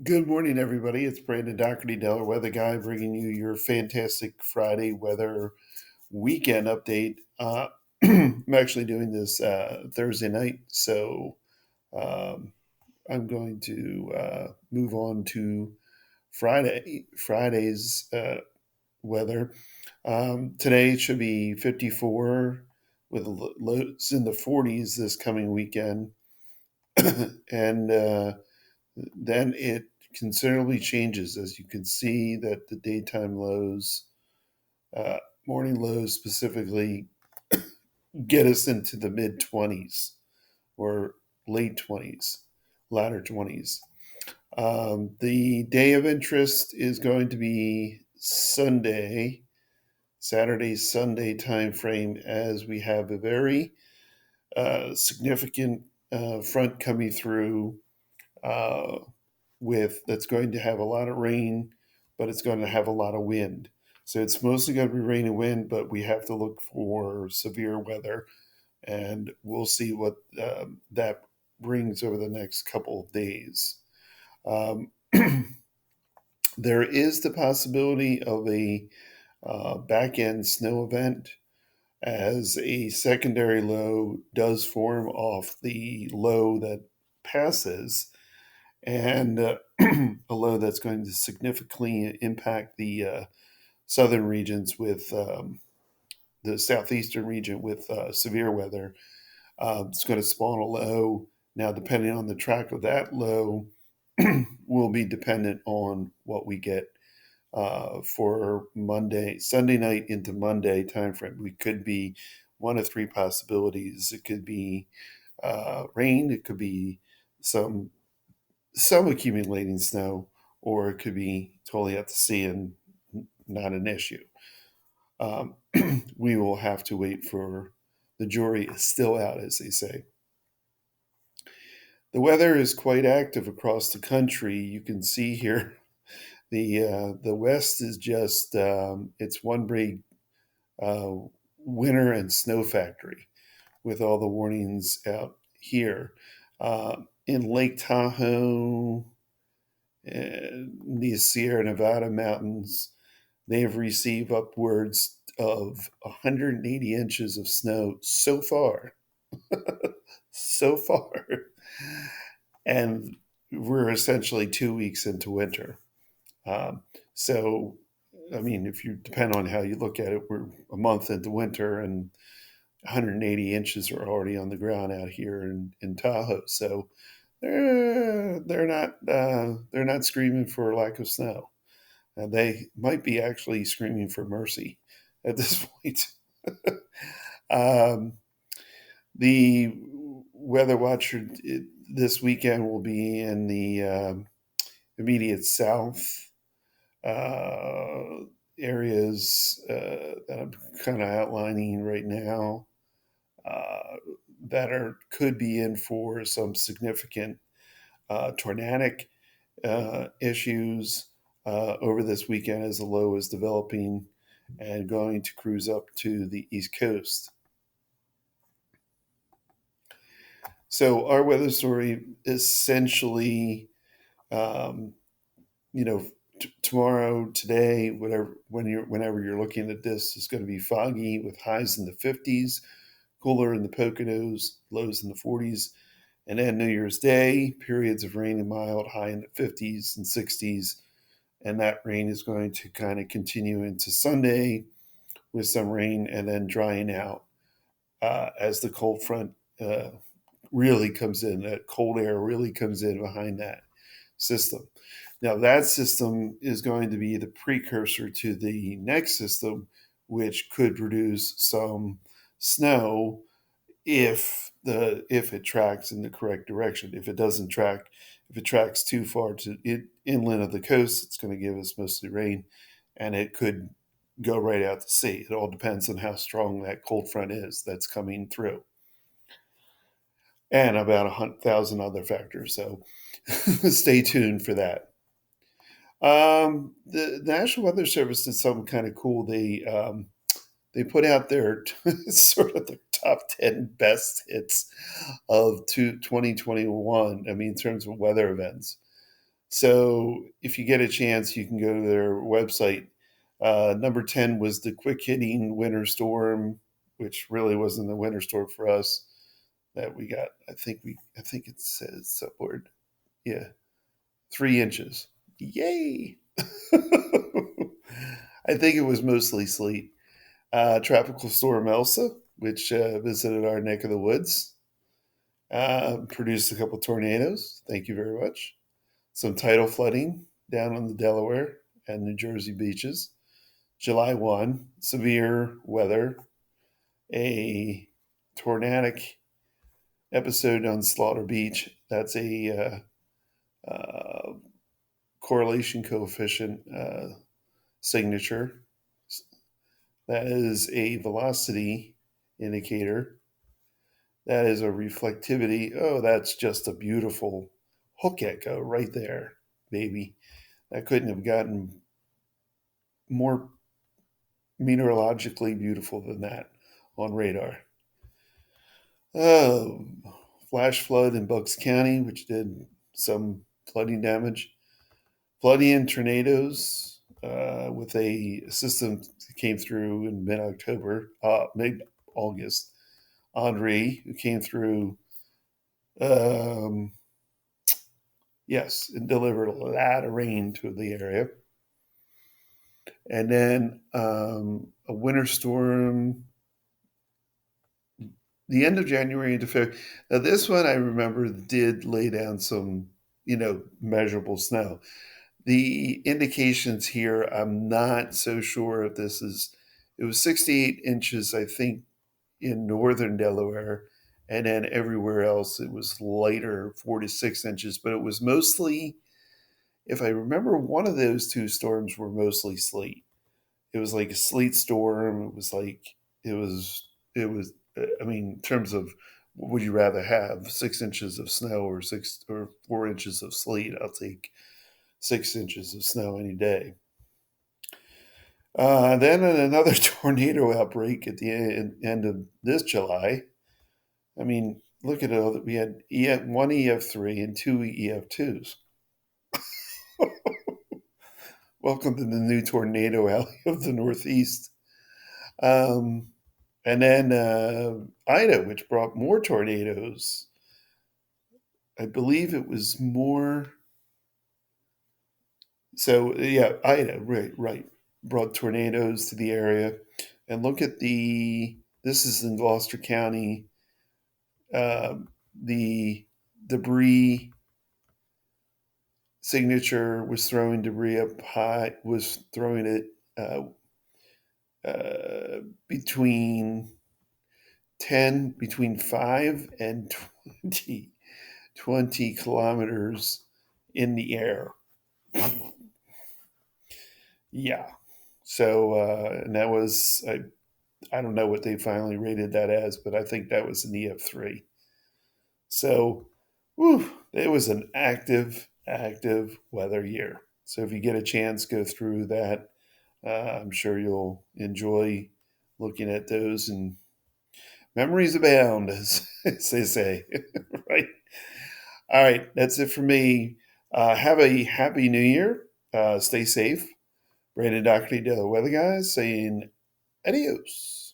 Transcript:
Good morning, everybody. It's Brandon Doherty, Delaware Weather Guy, bringing you your fantastic Friday weather weekend update. I'm actually doing this Thursday night, so um, I'm going to move on to Friday's weather. Today should be 54 with lows in the 40s this coming weekend, and then it considerably changes, as you can see that the daytime lows, uh, morning lows specifically, get us into the mid 20s or late 20s, latter 20s. The day of interest is going to be Saturday, Sunday time frame, as we have a very significant front coming through uh, with that's going to have a lot of rain, but it's going to have a lot of wind. So it's mostly going to be rain and wind, but we have to look for severe weather, and we'll see what that brings over the next couple of days. Um, there is the possibility of a back end snow event as a secondary low does form off the low that passes, and a low that's going to significantly impact the southern regions with the southeastern region with severe weather. It's going to spawn a low. Now, depending on the track of that low, will be dependent on what we get for Sunday night into Monday timeframe. We could be one of three possibilities. It could be rain. It could be some accumulating snow, or it could be totally at the sea and not an issue. Um, we will have to wait for the jury is still out, as they say. The weather is quite active across the country. You can see here the West is just it's one big uh, winter and snow factory with all the warnings out here. In Lake Tahoe, the Sierra Nevada mountains, they have received upwards of 180 inches of snow so far. So far. And we're essentially 2 weeks into winter. Um, so, I mean, if you depend on how you look at it, we're a month into winter and 180 inches are already on the ground out here in Tahoe. So they're not screaming for lack of snow. They might be actually screaming for mercy at this point. um, the weather watcher this weekend will be in the immediate south uh, areas that I'm kind of outlining right now uh, that are could be in for some significant tornadic issues over this weekend as the low is developing and going to cruise up to the East Coast. So our weather story essentially, um, you know, tomorrow, today, whenever you're looking at this, is going to be foggy with highs in the 50s, cooler in the Poconos, lows in the 40s, and then New Year's Day, periods of rain and mild, high in the 50s and 60s, and that rain is going to kind of continue into Sunday with some rain and then drying out as the cold front really comes in. That cold air really comes in behind that system. Now, that system is going to be the precursor to the next system, which could produce some snow if it tracks in the correct direction. If it tracks too far to inland of the coast, it's going to give us mostly rain, and it could go right out to sea. It all depends on how strong that cold front is that's coming through, and about 100,000 other factors. So stay tuned for that. The National Weather Service did something kind of cool. They put out their sort of their top 10 best hits of 2021. I mean, in terms of weather events. So if you get a chance, you can go to their website. Number 10 was the quick hitting winter storm, which really wasn't a winter storm for us that we got. I think it says upward. Yeah, 3 inches. Yay! I think it was mostly sleet. Tropical storm Elsa, which visited our neck of the woods, produced a couple tornadoes. Thank you very much. Some tidal flooding down on the Delaware and New Jersey beaches. July 1, severe weather, a tornadic episode on Slaughter Beach. That's a correlation coefficient signature. That is a velocity indicator. That is a reflectivity. Oh, that's just a beautiful hook echo right there, baby. That couldn't have gotten more meteorologically beautiful than that on radar. Um, Flash flood in Bucks County, which did some flooding damage. Flooding and tornadoes with a system that came through in mid-October, mid-August. Henri, who came through, um, yes, and delivered a lot of rain to the area. And then a winter storm the end of January into February. Now, this one I remember did lay down some, measurable snow. The indications here, I'm not so sure if this is, it was 68 inches, I think, in northern Delaware. And then everywhere else, it was lighter, 4 to 6 inches. But it was mostly, if I remember, one of those two storms were mostly sleet. It was like a sleet storm. I mean, in terms of what would you rather have, 6 inches of snow or 4 inches of sleet? I'll take 6 inches of snow any day. Then another tornado outbreak at the end of this July. I mean, look at all that we had one EF3 and two EF2s. Welcome to the new tornado alley of the Northeast. Um, and then Ida, which brought more tornadoes. I believe it was more. So yeah, Ida, right, brought tornadoes to the area, and look at the. This is in Gloucester County. The debris signature was throwing debris up high. Was throwing it between between 5 and 20 kilometers in the air. Yeah. So, and that was, I don't know what they finally rated that as, but I think that was an EF3. So, it was an active weather year. So if you get a chance, go through that. I'm sure you'll enjoy looking at those, and memories abound, as they say. Right. All right. That's it for me. Have a happy new year. Stay safe. Brandon Doherty, the Weather Guys, saying adios.